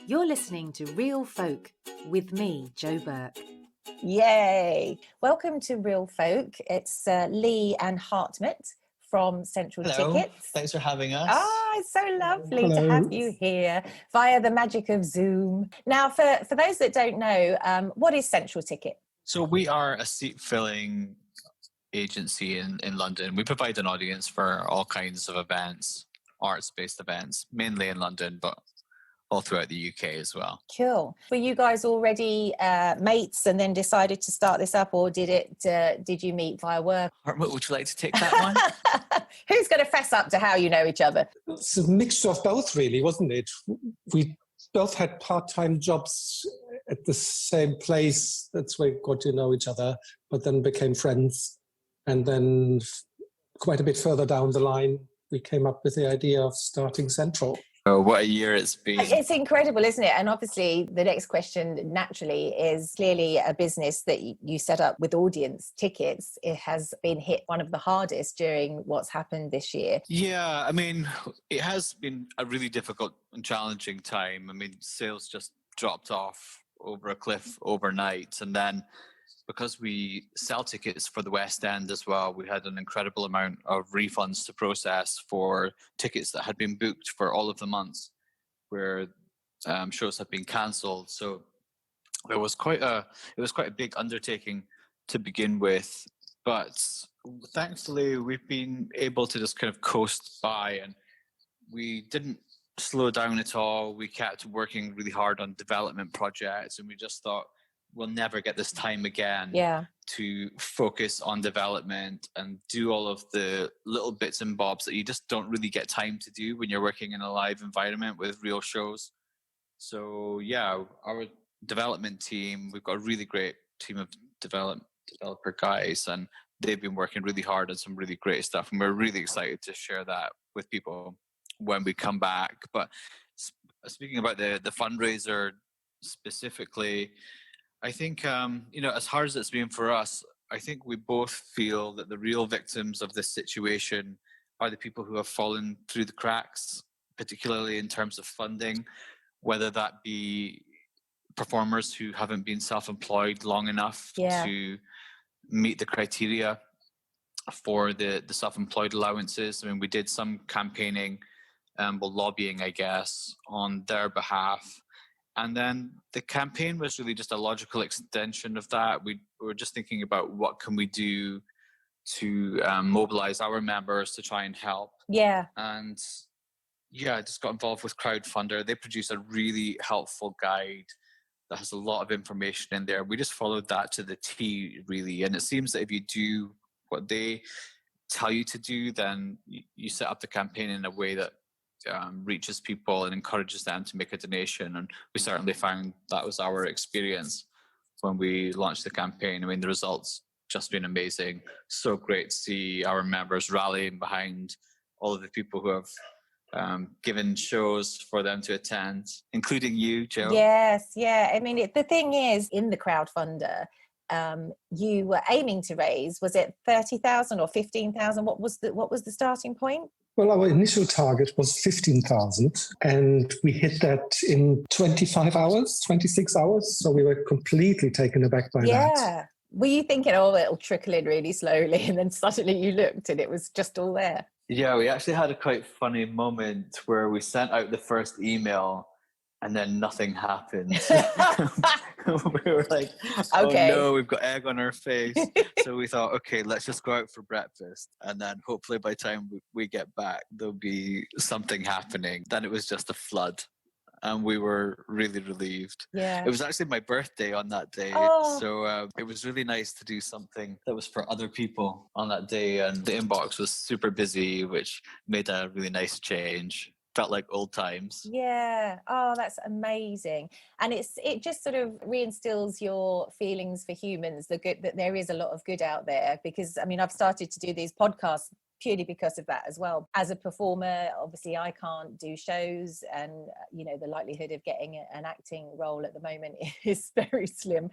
You're listening to Real Folk with me, Jo Burke. Yay! Welcome to Real Folk. It's Lee and Hartmut from Central Hello. Tickets. Thanks for having us. It's so lovely Hello. to have you here via the magic of Zoom. Now, for those that don't know, what is Central Ticket? So we are a seat-filling agency in London. We provide an audience for all kinds of events, arts-based events, mainly in London, but all throughout the UK as well. Cool. Were you guys already mates and then decided to start this up, or did you meet via work? Hartmut, would you like to take that one? Who's going to fess up to how you know each other? It's a mixture of both, really, wasn't it? We both had part-time jobs at the same place. That's where we got to know each other, but then became friends. And then quite a bit further down the line, we came up with the idea of starting Central. Oh, what a year it's been. It's incredible, isn't it? And obviously the next question naturally is clearly a business that you set up with audience tickets. It has been hit one of the hardest during what's happened this year. Yeah, I mean, it has been a really difficult and challenging time. I mean, sales just dropped off over a cliff overnight. And then because we sell tickets for the West End as well, we had an incredible amount of refunds to process for tickets that had been booked for all of the months where shows had been cancelled. So it was quite a big undertaking to begin with. But thankfully, we've been able to just kind of coast by, and we didn't slow down at all. We kept working really hard on development projects, and we just thought, we'll never get this time again to focus on development and do all of the little bits and bobs that you just don't really get time to do when you're working in a live environment with real shows. So yeah, our development team, we've got a really great team of developer guys, and they've been working really hard on some really great stuff, and we're really excited to share that with people when we come back. But speaking about the fundraiser specifically, I think, as hard as it's been for us, I think we both feel that the real victims of this situation are the people who have fallen through the cracks, particularly in terms of funding, whether that be performers who haven't been self-employed long enough to meet the criteria for the self-employed allowances. I mean, we did some campaigning, lobbying, I guess, on their behalf. And then the campaign was really just a logical extension of that. We were just thinking about what can we do to mobilize our members to try and help. Yeah. And I just got involved with Crowdfunder. They produce a really helpful guide that has a lot of information in there. We just followed that to the T, really. And it seems that if you do what they tell you to do, then you set up the campaign in a way that reaches people and encourages them to make a donation. And we certainly found that was our experience when we launched the campaign. I mean, the results just been amazing. So great to see our members rallying behind all of the people who have given shows for them to attend, including you, Jo. Yes, yeah. I mean, the thing is, in the crowdfunder, you were aiming to raise, was it 30,000 or 15,000? What was the starting point? Well, our initial target was 15,000, and we hit that in 25 hours, 26 hours. So we were completely taken aback by that. Yeah. Were you thinking, it'll trickle in really slowly, and then suddenly you looked and it was just all there? Yeah, we actually had a quite funny moment where we sent out the first email and then nothing happened. We were like, oh no, we've got egg on our face. So we thought, okay, let's just go out for breakfast. And then hopefully by the time we get back, there'll be something happening. Then it was just a flood. And we were really relieved. Yeah. It was actually my birthday on that day. So it was really nice to do something that was for other people on that day. And the inbox was super busy, which made a really nice change. Felt like old times. Yeah. Oh, that's amazing. And it just sort of reinstills your feelings for humans, the good, that there is a lot of good out there. Because I mean, I've started to do these podcasts purely because of that as well. As a performer, obviously I can't do shows, and the likelihood of getting an acting role at the moment is very slim.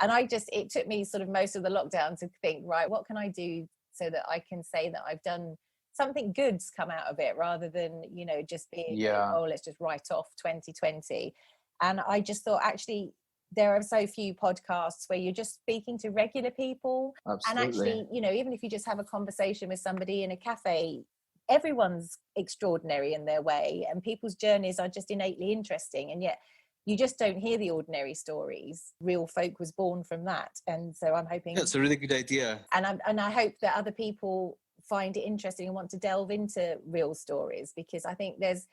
And it took me sort of most of the lockdown to think, right, what can I do so that I can say that I've done something good's come out of it, rather than just being let's just write off 2020. And I just thought, actually, there are so few podcasts where you're just speaking to regular people. Absolutely. And actually, you know, even if you just have a conversation with somebody in a cafe, everyone's extraordinary in their way, and people's journeys are just innately interesting. And yet you just don't hear the ordinary stories. Real Folk was born from that. And so I'm hoping... That's a really good idea. And I hope that other people find it interesting and want to delve into real stories, because I think there's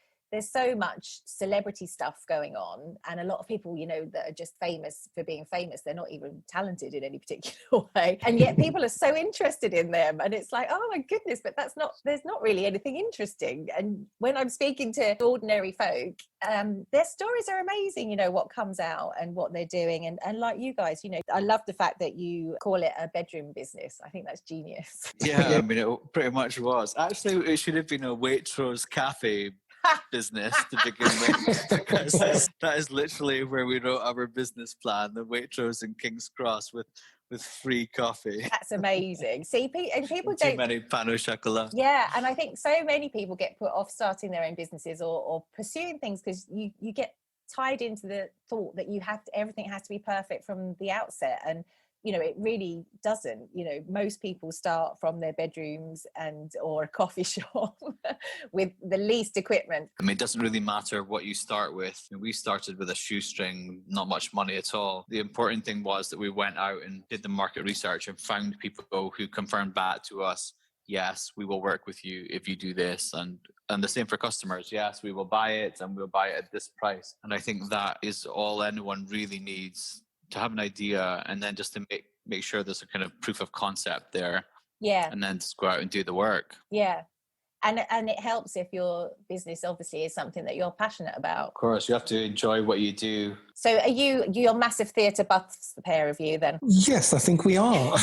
so much celebrity stuff going on, and a lot of people, you know, that are just famous for being famous. They're not even talented in any particular way, and yet people are so interested in them, and it's like, oh my goodness, but there's not really anything interesting. And when I'm speaking to ordinary folk, their stories are amazing, you know, what comes out and what they're doing. And like you guys, you know, I love the fact that you call it a bedroom business. I think that's genius. Yeah, I mean, it pretty much was. Actually, it should have been a Waitrose cafe business to begin with, because that is literally where we wrote our business plan, the Waitrose in King's Cross with free coffee. That's amazing. See, and people Too don't... many pain au chocolat. Yeah, and I think so many people get put off starting their own businesses or pursuing things because you get tied into the thought that everything has to be perfect from the outset. And you know, it really doesn't. You know, most people start from their bedrooms or a coffee shop with the least equipment. I mean, it doesn't really matter what you start with. We started with a shoestring, not much money at all. The important thing was that we went out and did the market research and found people who confirmed back to us, yes, we will work with you if you do this. And the same for customers. Yes, we will buy it, and we'll buy it at this price. And I think that is all anyone really needs, to have an idea, and then just to make sure there's a kind of proof of concept there. Yeah. And then just go out and do the work. Yeah. And it helps if your business obviously is something that you're passionate about. Of course, you have to enjoy what you do. So you're massive theatre buffs, the pair of you, then? Yes, I think we are.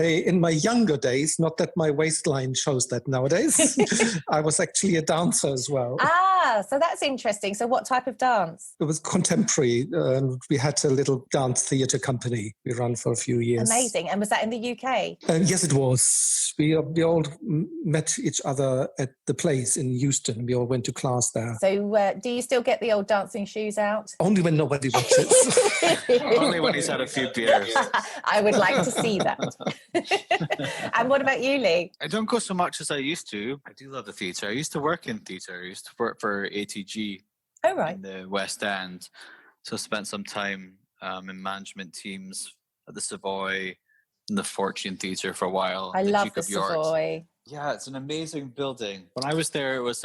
In my younger days, not that my waistline shows that nowadays, I was actually a dancer as well. Ah, so that's interesting. So what type of dance? It was contemporary. We had a little dance theatre company we ran for a few years. Amazing. And was that in the UK? Yes, it was. We all met each other at the place in Euston. We all went to class there. So do you still get the old dancing shoes out? Only when nobody watches. Only when he's had a few beers. I would like to see that. And what about you, Lee? I don't go so much as I used to. I do love the theatre. I used to work in theatre. I used to work for ATG in the West End. So I spent some time in management teams at the Savoy and the Fortune Theatre for a while. I love Duke the of York. Savoy. Yeah, it's an amazing building. When I was there, it was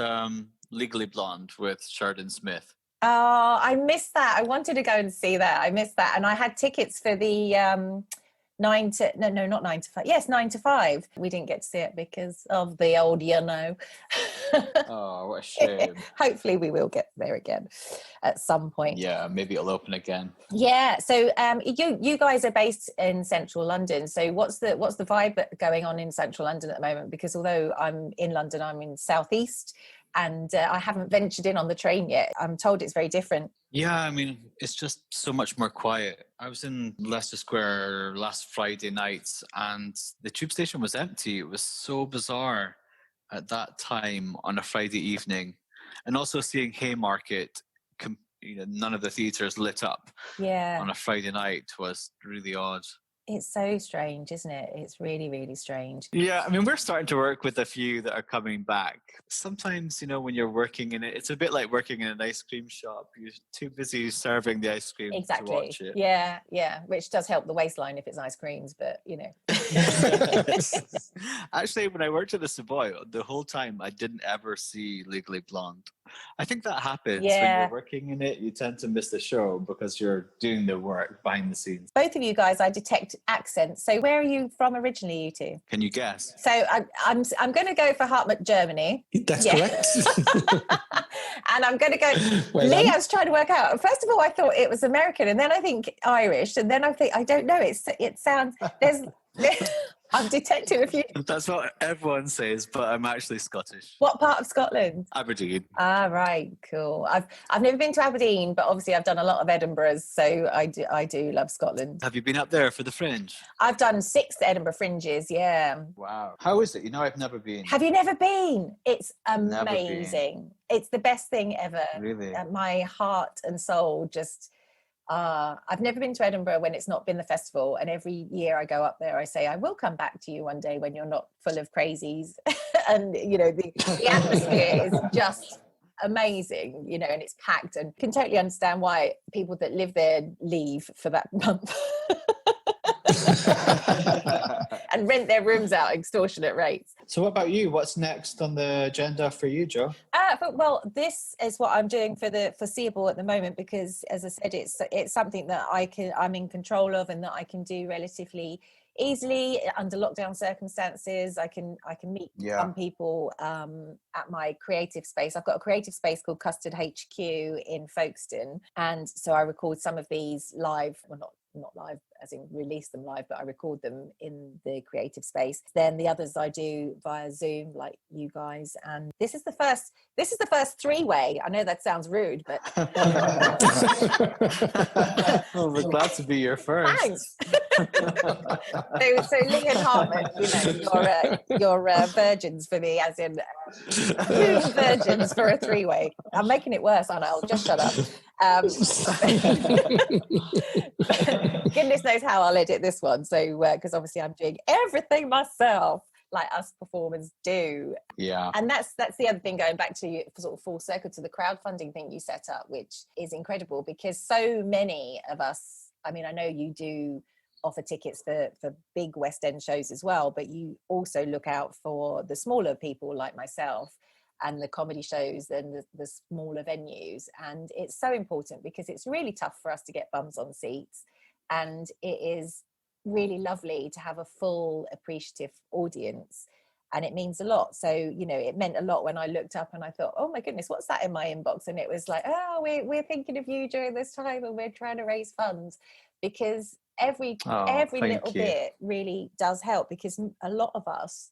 Legally Blonde with Sheridan Smith. Oh, I missed that. I wanted to go and see that. I missed that. And I had tickets for the 9 to 5. Yes, 9 to 5. We didn't get to see it because of the old, you know. Oh, what a shame. Hopefully we will get there again at some point. Yeah, maybe it'll open again. Yeah. So you guys are based in central London. So what's the vibe going on in central London at the moment? Because although I'm in London, I'm in southeast, and I haven't ventured in on the train yet. I'm told it's very different. Yeah, I mean, it's just so much more quiet. I was in Leicester Square last Friday night, and the tube station was empty. It was so bizarre at that time on a Friday evening. And also seeing Haymarket, none of the theatres lit up on a Friday night was really odd. It's so strange, isn't it? It's really, really strange. Yeah, I mean, we're starting to work with a few that are coming back. Sometimes, when you're working in it, it's a bit like working in an ice cream shop. You're too busy serving the ice cream to watch it. Yeah, which does help the waistline if it's ice creams, but, Actually, when I worked at the Savoy, the whole time I didn't ever see Legally Blonde. I think that happens when you're working in it. You tend to miss the show because you're doing the work behind the scenes. Both of you guys, I detect accents. So where are you from originally, you two? Can you guess? So I'm going to go for Hartmut, Germany. That's correct. And I'm going to go... Well Lee, done. I was trying to work out. First of all, I thought it was American, and then I think Irish, and then I think, I don't know, it sounds... I'm detecting a few... That's what everyone says, but I'm actually Scottish. What part of Scotland? Aberdeen. Ah, right, cool. I've never been to Aberdeen, but obviously I've done a lot of Edinburghs, so I do love Scotland. Have you been up there for the Fringe? I've done 6 Edinburgh Fringes, yeah. Wow. How is it? I've never been. Have you never been? It's amazing. it's the best thing ever. Really? My heart and soul just, I've never been to Edinburgh when it's not been the festival, and every year I go up there, I say I will come back to you one day when you're not full of crazies. And you know, the atmosphere is just amazing, you know, and it's packed, and can totally understand why people that live there leave for that month. And rent their rooms out at extortionate rates. So what about you? What's next on the agenda for you, Jo? Well, this is what I'm doing for the foreseeable at the moment, because as I said, it's something that I'm in control of and that I can do relatively easily under lockdown circumstances. I can meet some people at my creative space. I've got a creative space called Custard HQ in Folkestone, and so I record some of these live, well, not live as in release them live, but I record them in the creative space. Then the others I do via Zoom, like you guys. And this is the first three-way. I know that sounds rude, but Well, we're glad to be your first. thanks. So Lee and Hartmut, you know, you're virgins for me, as in virgins for a three-way. I'm making it worse, aren't I? I'll just shut up. Goodness knows how I'll edit this one. So because obviously I'm doing everything myself, like us performers do. Yeah. And that's the other thing, going back to sort of full circle to the crowdfunding thing you set up, which is incredible, because so many of us, I mean, I know you do offer tickets for big West End shows as well, but you also look out for the smaller people like myself and the comedy shows and the smaller venues. And it's so important, because it's really tough for us to get bums on seats, and it is really lovely to have a full appreciative audience, and it means a lot. So, you know, it meant a lot when I looked up and I thought, oh my goodness, what's that in my inbox? And it was like, oh, we're thinking of you during this time, and we're trying to raise funds, because every little bit really does help, because a lot of us,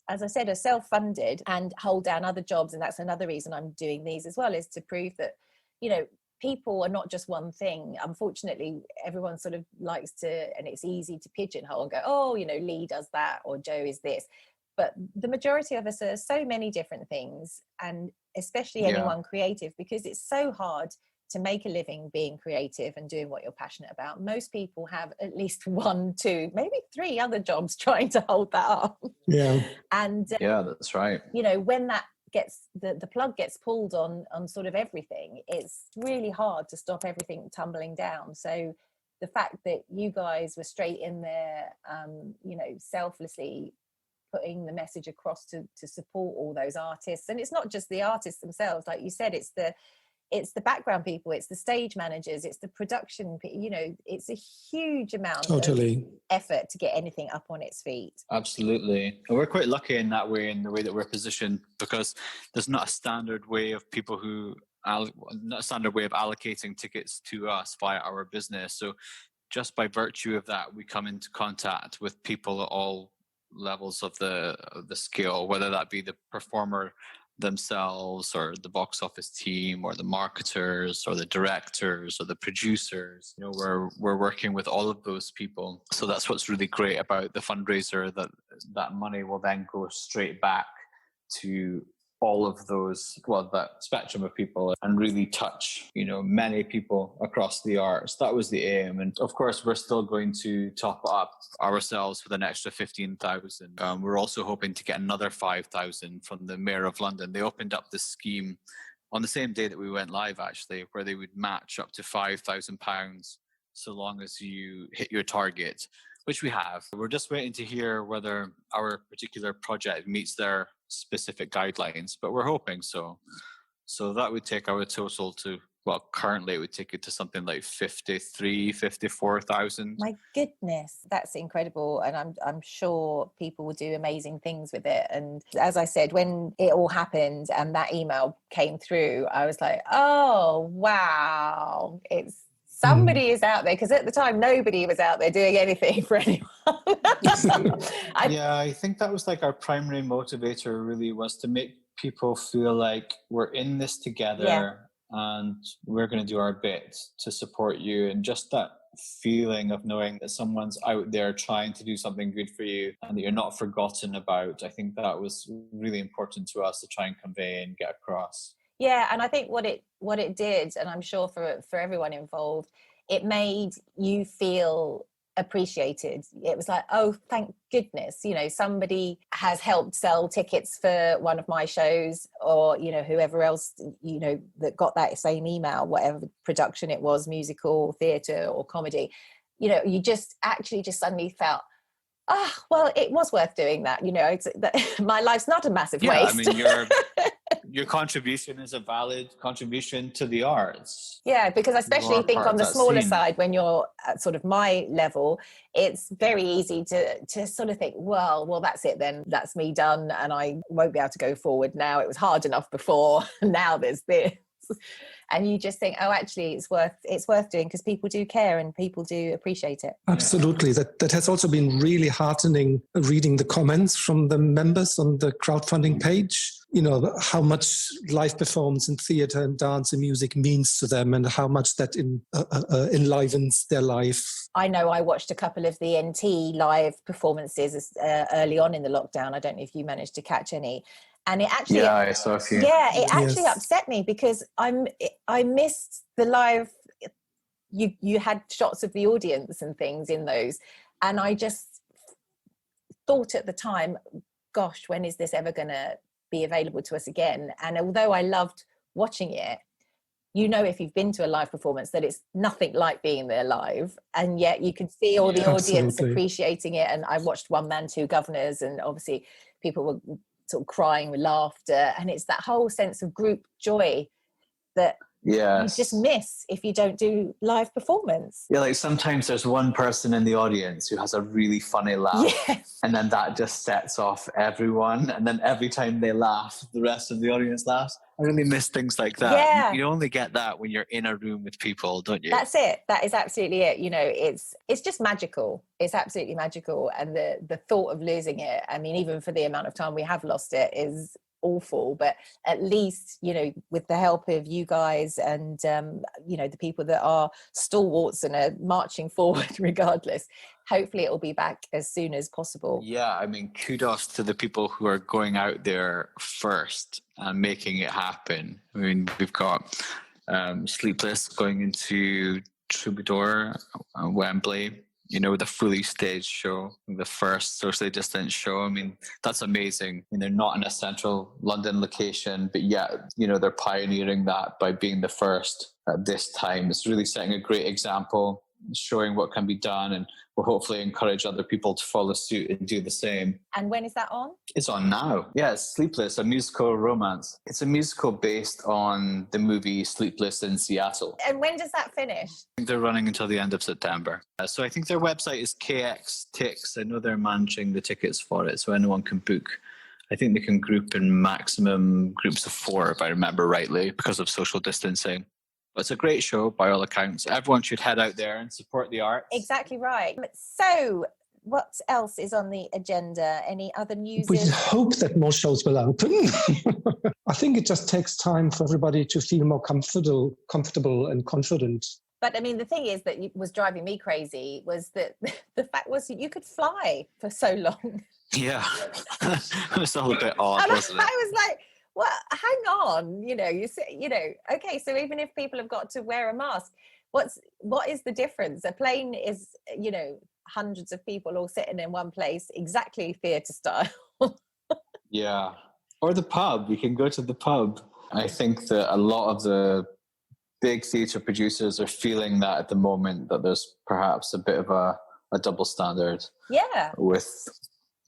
as I said, are self-funded and hold down other jobs. And that's another reason I'm doing these as well, is to prove that, you know, people are not just one thing. Unfortunately, everyone sort of likes to, and it's easy to pigeonhole and go, oh, you know, Lee does that, or Jo is this. But the majority of us are so many different things, and especially anyone creative, because it's so hard to make a living being creative and doing what you're passionate about. Most people have at least 1, 2, maybe 3 other jobs trying to hold that up. Yeah. And yeah, that's right. you know, when that gets the plug gets pulled on sort of everything, it's really hard to stop everything tumbling down. So the fact that you guys were straight in there, you know, selflessly putting the message across to support all those artists. And it's not just the artists themselves, like you said, it's the background people, it's the stage managers, it's the production, you know, it's a huge amount of effort to get anything up on its feet. Absolutely. And we're quite lucky in that way, in the way that we're positioned, because there's not a standard way of not a standard way of allocating tickets to us via our business. So just by virtue of that, we come into contact with people at all levels of the scale, whether that be the performer themselves, or the box office team, or the marketers, or the directors, or the producers. You know, we're working with all of those people. So that's what's really great about the fundraiser, that money will then go straight back to all of those, well, that spectrum of people, and really touch, you know, many people across the arts. That was the aim. And of course, we're still going to top up ourselves with an extra 15,000. We're also hoping to get another 5,000 from the Mayor of London. They opened up this scheme on the same day that we went live, actually, where they would match up to £5,000 so long as you hit your target, which we have. We're just waiting to hear whether our particular project meets their specific guidelines, but we're hoping so. So that would take our total to, well, currently it would take it to something like 54,000. My goodness, that's incredible. And I'm sure people will do amazing things with it. And as I said, when it all happened and that email came through, I was like, oh, wow, somebody is out there, because at the time nobody was out there doing anything for anyone. I think that was like our primary motivator, really, was to make people feel like we're in this together and we're going to do our bit to support you. And just that feeling of knowing that someone's out there trying to do something good for you and that you're not forgotten about, I think that was really important to us to try and convey and get across. Yeah, and I think what it did, and I'm sure for everyone involved, it made you feel appreciated. It was like, oh, thank goodness, somebody has helped sell tickets for one of my shows, or whoever else that got that same email, whatever production it was, musical, theatre or comedy. You just suddenly felt, well, it was worth doing that. My life's not a massive waste. I mean, your contribution is a valid contribution to the arts. Yeah, because I especially think on the smaller side, when you're at sort of my level, it's very easy to sort of think, well, that's it then. That's me done, and I won't be able to go forward now. It was hard enough before. Now there's this. And you just think, oh, actually, it's worth doing, because people do care and people do appreciate it. Absolutely. That has also been really heartening, reading the comments from the members on the crowdfunding page. How much live performance in theatre and dance and music means to them, and how much that enlivens their life. I know I watched a couple of the NT live performances early on in the lockdown. I don't know if you managed to catch any. And it actually, I saw a few. Yeah, it actually upset me, because I missed the live. You had shots of the audience and things in those, and I just thought at the time, gosh, when is this ever going to be available to us again? And although I loved watching it, if you've been to a live performance, that it's nothing like being there live, and yet you could see all the audience appreciating it. And I watched One Man, Two Governors, and obviously people were sort of crying with laughter, and it's that whole sense of group joy that you just miss if you don't do live performance. Yeah, like sometimes there's one person in the audience who has a really funny laugh, and then that just sets off everyone, and then every time they laugh, the rest of the audience laughs. I really miss things like that. Yeah. You only get that when you're in a room with people, don't you? That's it. That is absolutely it. It's just magical. It's absolutely magical. And the thought of losing it, I mean, even for the amount of time we have lost it, is awful. But at least, with the help of you guys and, the people that are stalwarts and are marching forward regardless, hopefully it will be back as soon as possible. Yeah, I mean, kudos to the people who are going out there first and making it happen. I mean, we've got Sleepless going into Troubadour, Wembley, the fully staged show, the first socially distanced show. I mean, that's amazing. I mean, they're not in a central London location, but yet, they're pioneering that by being the first at this time. It's really setting a great example, showing what can be done, and will hopefully encourage other people to follow suit and do the same. And when is that on? It's on now. Yeah, it's Sleepless, a musical romance. It's a musical based on the movie Sleepless in Seattle. And when does that finish? I think they're running until the end of September. So I think their website is KX Tix. I know they're managing the tickets for it, so anyone can book. I think they can group in maximum groups of 4, if I remember rightly, because of social distancing. But it's a great show by all accounts. Everyone should head out there and support the arts. Exactly right. So what else is on the agenda? Any other news? We hope that more shows will open. I think it just takes time for everybody to feel more comfortable and confident. But I mean, the thing is that was driving me crazy was that the fact was you could fly for so long. Yeah, it was all a bit odd, wasn't it? I was like, well, hang on, okay, so even if people have got to wear a mask, what is the difference? A plane is, hundreds of people all sitting in one place, exactly theatre style. Yeah. Or the pub. You can go to the pub. I think that a lot of the big theatre producers are feeling that at the moment, that there's perhaps a bit of a double standard. Yeah. With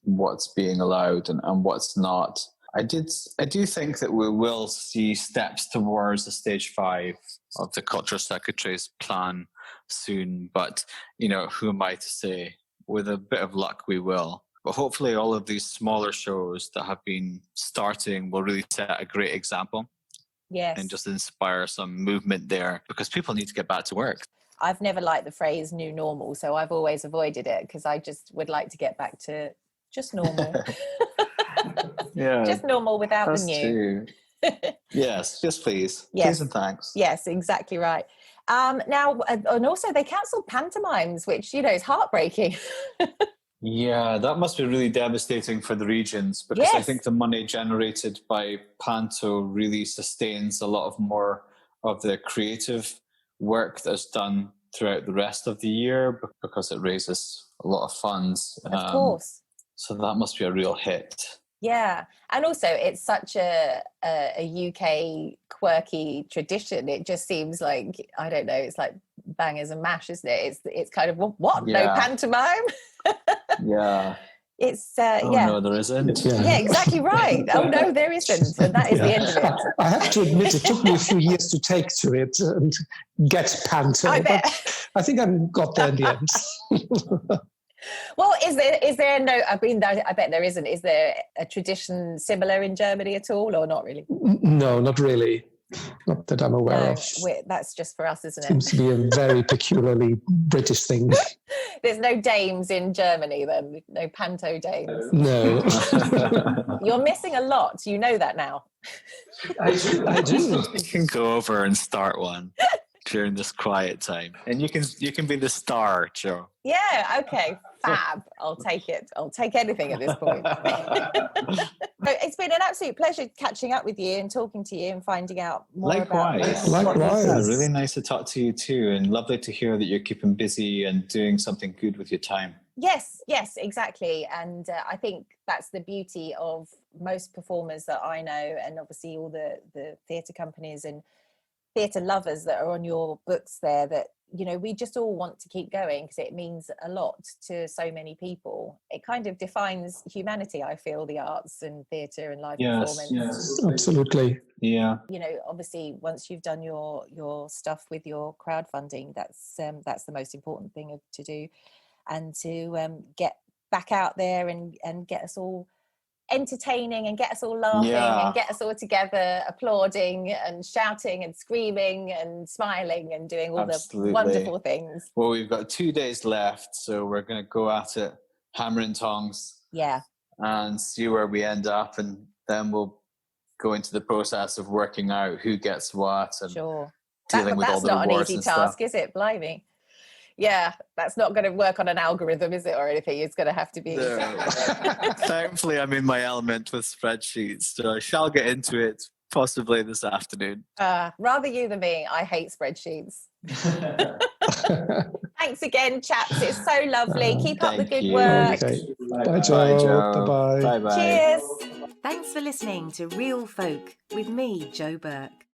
what's being allowed and what's not. I do think that we will see steps towards the stage 5 of the Cultural Secretary's plan soon, but who am I to say? With a bit of luck we will. But hopefully all of these smaller shows that have been starting will really set a great example. Yes. And just inspire some movement there, because people need to get back to work. I've never liked the phrase new normal, so I've always avoided it, because I just would like to get back to just normal. Yeah, just normal without the new. Yes, just please. Yes. Please and thanks. Yes, exactly right. Now, and also they cancelled pantomimes, which is heartbreaking. Yeah, that must be really devastating for the regions, because I Yes. think the money generated by Panto really sustains a lot of more of the creative work that's done throughout the rest of the year, because it raises a lot of funds. Of course. So that must be a real hit. Yeah, and also it's such a UK quirky tradition. It just seems like, I don't know, it's like bangers and mash, isn't it? It's kind of, what? No Yeah. pantomime? Yeah. It's Oh yeah. no, there isn't. Yeah, exactly right. Oh no, there isn't, and that is the end of it. I have to admit, it took me a few years to take to it and get Panto, I bet. but I think I got there in the end. Well, is there no? I mean, I bet there isn't. Is there a tradition similar in Germany at all, or not really? No, not really. Not that I'm aware of. That's just for us, isn't it? Seems to be a very peculiarly British thing. There's no dames in Germany, then? No panto dames? No. You're missing a lot. You know that now. I do. You can go over and start one during this quiet time, and you can be the star, Joe. Yeah, okay, fab. I'll take it. I'll take anything at this point. It's been an absolute pleasure catching up with you and talking to you and finding out more about this. Likewise. Yeah, really nice to talk to you too, and lovely to hear that you're keeping busy and doing something good with your time. Yes, exactly. And I think that's the beauty of most performers that I know, and obviously all the theatre companies and theatre lovers that are on your books there, that, you know, we just all want to keep going because it means a lot to so many people. It kind of defines humanity, I feel, the arts and theatre and live performance. Yes, Absolutely. yeah. You know, obviously once you've done your stuff with your crowdfunding, that's the most important thing to do, and to get back out there and get us all entertaining and get us all laughing and get us all together applauding and shouting and screaming and smiling and doing all the wonderful things. Well, we've got 2 days left, so we're going to go at it hammer and tongs. Yeah. And see where we end up, and then we'll go into the process of working out who gets what and dealing with all the rewards and stuff. That's not an easy task, is it? Blimey. Yeah, that's not going to work on an algorithm, is it, or anything? It's going to have to be... No. Thankfully, I'm in my element with spreadsheets, so I shall get into it possibly this afternoon. Rather you than me. I hate spreadsheets. Thanks again, chaps. It's so lovely. Keep up the good work. Okay. Bye, Joe. Bye-bye. Bye-bye. Cheers. Thanks for listening to Real Folk with me, Jo Burke.